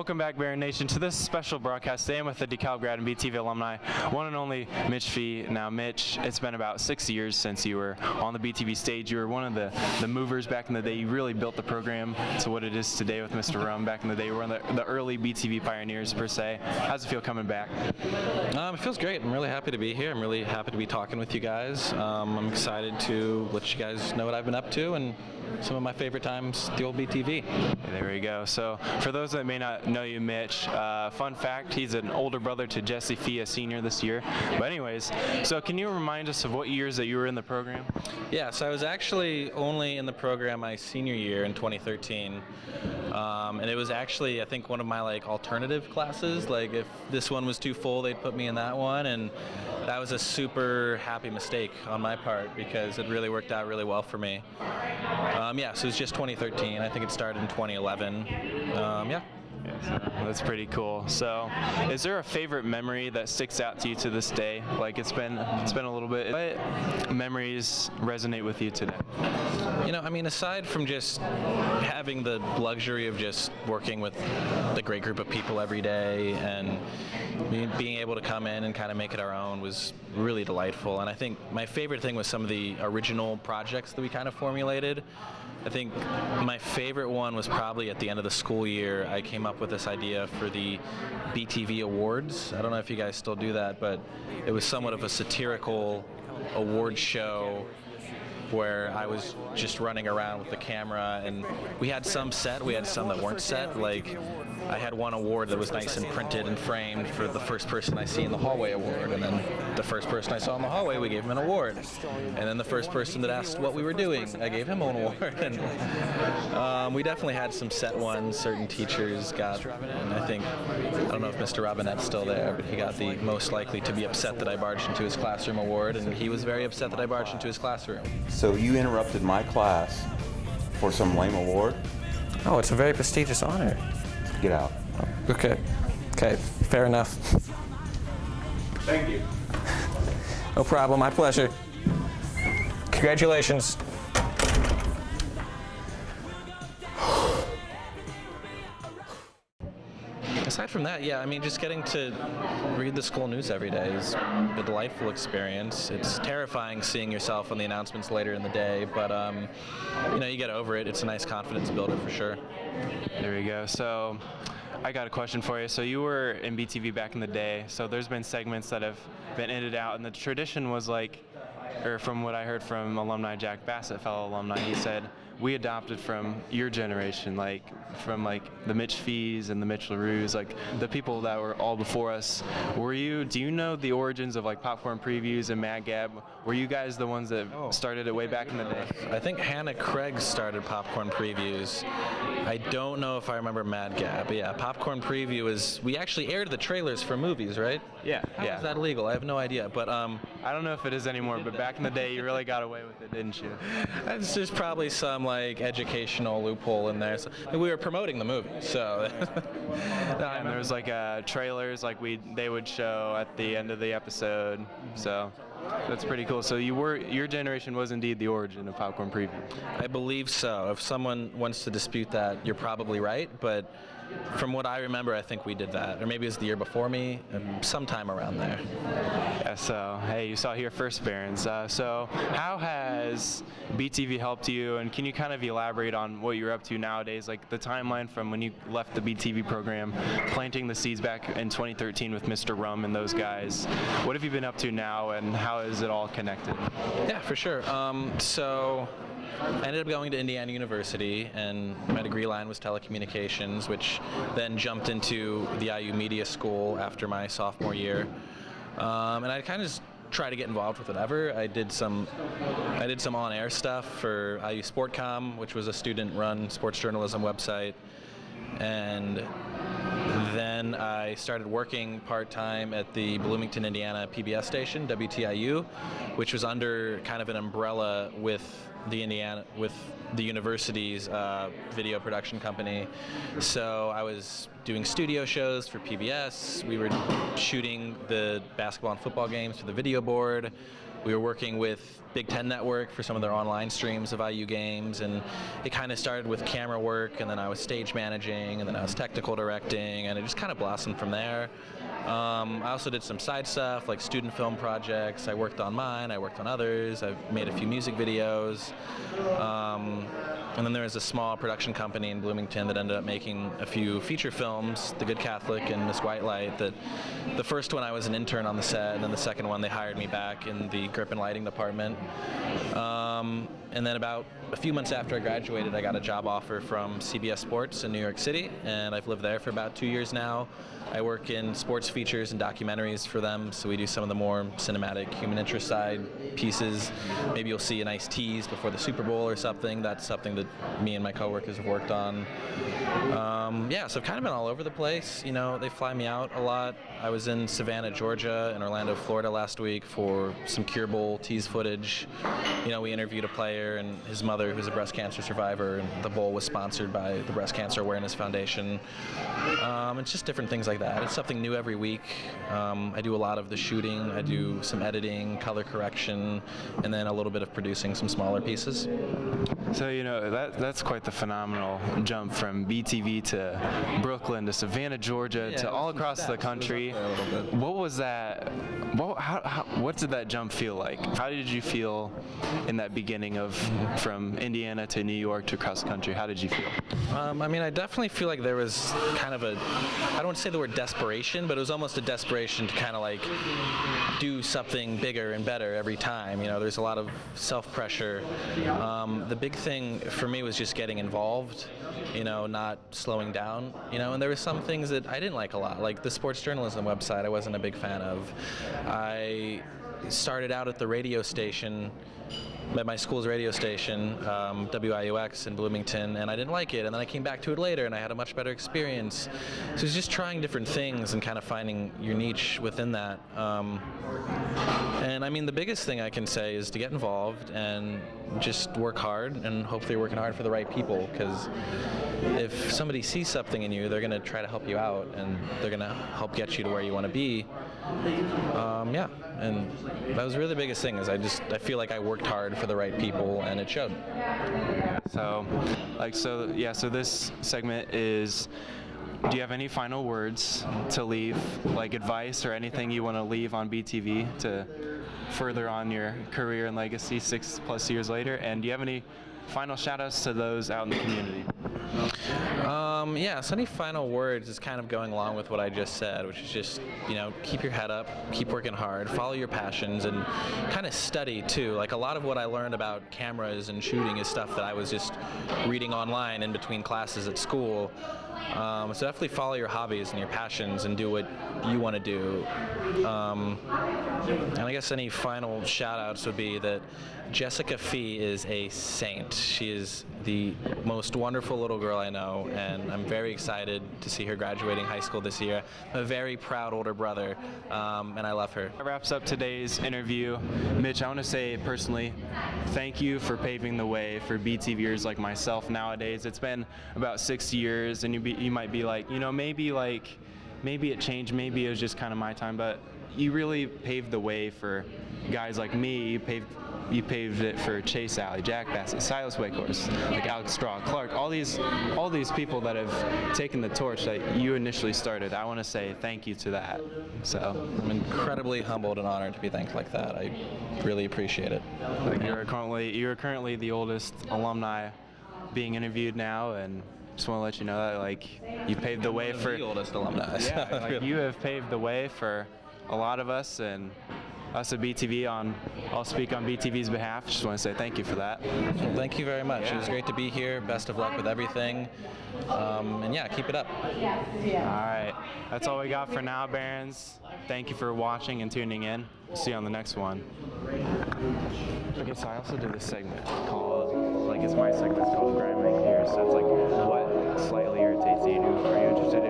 Welcome back, Baron Nation, to this special broadcast. Today I'm with the DeKalb grad and BTV alumni, one and only Mitch Fee. Now, Mitch, it's been about 6 years since you were on the BTV stage. You were one of the movers back in the day. You really built the program to what it is today with Mr. Rum. Back in the day, you were one of the early BTV pioneers, per se. How's it feel coming back? It feels great. I'm really happy to be here. I'm really happy to be talking with you guys. I'm excited to let you guys know what I've been up to and some of my favorite times at the old BTV. There we go. So for those that may not know you, Mitch, fun fact, he's an older brother to Jesse Fee, a senior this year. But anyways, so can you remind us of what years that you were in the program? Yeah, so I was actually only in the program my senior year in 2013. And it was actually, I think, one of my alternative classes. Like if this one was too full, they'd put me in that one. And that was a super happy mistake on my part because it really worked out really well for me. Yeah, so it was just 2013. I think it started in 2011. Yeah. So that's pretty cool. So, is there a favorite memory that sticks out to you to this day? Like it's been a little bit. What memories resonate with you today? You know, I mean, aside from just having the luxury of just working with a great group of people every day and being able to come in and kind of make it our own was really delightful. And I think my favorite thing was some of the original projects that we kind of formulated. I think my favorite one was probably at the end of the school year. I came up with this idea for the BTV Awards. I don't know if you guys still do that, but it was somewhat of a satirical award show where I was just running around with the camera, and we had some set, we had some that weren't set. Like I had one award that was nice and printed and framed for the first person I see in the hallway award, and then the first person I saw in the hallway, we gave him an award. And then the first person that asked what we were doing, I gave him an award. And we definitely had some set ones. Certain teachers got, and I don't know if Mr. Robinette's still there, but he got the most likely to be upset that I barged into his classroom award, and he was very upset that I barged into his classroom. So you interrupted my class for some lame award? Oh, it's a very prestigious honor. Get out. Okay, fair enough. Thank you. No problem, my pleasure. Congratulations. Aside from that, yeah, I mean, just getting to read the school news every day is a delightful experience. It's terrifying seeing yourself on the announcements later in the day, but you know, you get over it. It's a nice confidence builder for sure. There we go. So I got a question for you. So you were in BTV back in the day, so there's been segments that have been edited out, and the tradition was or from what I heard from alumni Jack Bassett, fellow alumni, he said, we adopted from your generation, from the Mitch Fees and the Mitch LaRues, the people that were all before us. Do you know the origins of Popcorn Previews and Mad Gab? Were you guys the ones that started it way back in the day? I think Hannah Craig started Popcorn Previews. I don't know if I remember Mad Gab, but yeah, Popcorn Preview we actually aired the trailers for movies, right? Yeah. How is that illegal? I have no idea, but I don't know if it is anymore, but back in the day, you really got away with it, didn't you? There's probably some educational loophole in there. So, we were promoting the movie, so. And there was trailers they would show at the end of the episode, so that's pretty cool. So your generation was indeed the origin of Popcorn Preview. I believe so. If someone wants to dispute that, you're probably right, but from what I remember, I think we did that, or maybe it was the year before me, sometime around there. Yeah, so, hey, you saw here first, Barons. So how has BTV helped you, and can you kind of elaborate on what you're up to nowadays, the timeline from when you left the BTV program, planting the seeds back in 2013 with Mr. Rum and those guys? What have you been up to now, and how is it all connected? Yeah, for sure. So I ended up going to Indiana University, and my degree line was telecommunications, which then jumped into the IU Media School after my sophomore year. And I kind of just try to get involved with whatever. I did some on-air stuff for IU Sportcom, which was a student-run sports journalism website. And then I started working part-time at the Bloomington, Indiana PBS station, WTIU, which was under kind of an umbrella with the university's video production company. So I was doing studio shows for PBS. We were shooting the basketball and football games for the video board. we were working with Big Ten Network for some of their online streams of IU games, and it kind of started with camera work, and then I was stage managing, and then I was technical directing, and it just kind of blossomed from there. I also did some side stuff like student film projects. I worked on mine, I worked on others, I've made a few music videos. And then there was a small production company in Bloomington that ended up making a few feature films, The Good Catholic and Miss White Light. That the first one I was an intern on the set, and then the second one they hired me back in the grip and lighting department. And then about a few months after I graduated, I got a job offer from CBS Sports in New York City, and I've lived there for about 2 years now. I work in sports features and documentaries for them, so we do some of the more cinematic human interest side pieces. Maybe you'll see a nice tease before the Super Bowl or something. That's something that me and my coworkers have worked on. Yeah, so I've kind of been all over the place. You know, they fly me out a lot. I was in Savannah, Georgia, and Orlando, Florida last week for some Cure Bowl tease footage. You know, we interviewed a player and his mother, who's a breast cancer survivor, and the bowl was sponsored by the Breast Cancer Awareness Foundation. It's just different things like that. It's something new every week. I do a lot of the shooting. I do some editing, color correction, and then a little bit of producing some smaller pieces. So, you know, that's quite the phenomenal jump from BTV to Brooklyn to Savannah, Georgia, to all across the country. What was that? What did that jump feel like? How did you feel in that beginning of from Indiana to New York to cross country? How did you feel? I mean, I definitely feel like there was kind of I don't want to say the word desperation, but it was almost a desperation to kind of like do something bigger and better every time. You know, there's a lot of self-pressure. The big thing for me was just getting involved, you know, not slowing down, you know, and there were some things that I didn't like a lot, like the sports journalism website I wasn't a big fan of. I started out at the radio station, at my school's radio station, WIUX in Bloomington, and I didn't like it, and then I came back to it later and I had a much better experience. So it's just trying different things and kind of finding your niche within that. And I mean, the biggest thing I can say is to get involved and just work hard, and hopefully you're working hard for the right people, because if somebody sees something in you, they're going to try to help you out, and they're going to help get you to where you want to be. Yeah, and that was really the biggest thing, is I feel like I worked hard for the right people, and it showed. So this segment is, do you have any final words to leave, like advice or anything you want to leave on BTV to further on your career and legacy 6+ years later? And do you have any final shout-outs to those out in the community? Yeah, so any final words is kind of going along with what I just said, which is just, you know, keep your head up, keep working hard, follow your passions, and kind of study too. Like, a lot of what I learned about cameras and shooting is stuff that I was just reading online in between classes at school. So definitely follow your hobbies and your passions and do what you want to do. And I guess any final shout-outs would be that Jessica Fee is a saint. She is the most wonderful little girl I know, and I'm very excited to see her graduating high school this year. I'm a very proud older brother, and I love her. That wraps up today's interview. Mitch, I want to say personally, thank you for paving the way for BTVers like myself nowadays. It's been about 6 years, and you might be like, you know, maybe it changed, maybe it was just kind of my time, but you really paved the way for guys like me. You paved it for Chase Alley, Jack Bassett, Silas Wakehorse, like Alex Straw, Clark, all these people that have taken the torch that you initially started. I want to say thank you to that. So I'm incredibly humbled and honored to be thanked like that. I really appreciate it. You're currently the oldest alumni being interviewed now, and just want to let you know that, like, you paved the way for the oldest alumni. Yeah, like, you have paved the way for a lot of us, and us at BTV. I'll speak on BTV's behalf. Just want to say thank you for that. Well, thank you very much. It was great to be here. Best of luck with everything. And yeah, keep it up. All right. That's all we got for now, Barons. Thank you for watching and tuning in. See you on the next one. Okay, so I also did this segment called, like, it's my segment. It's called Grind Make Gears. So it's like, what slightly irritates you? Are you interested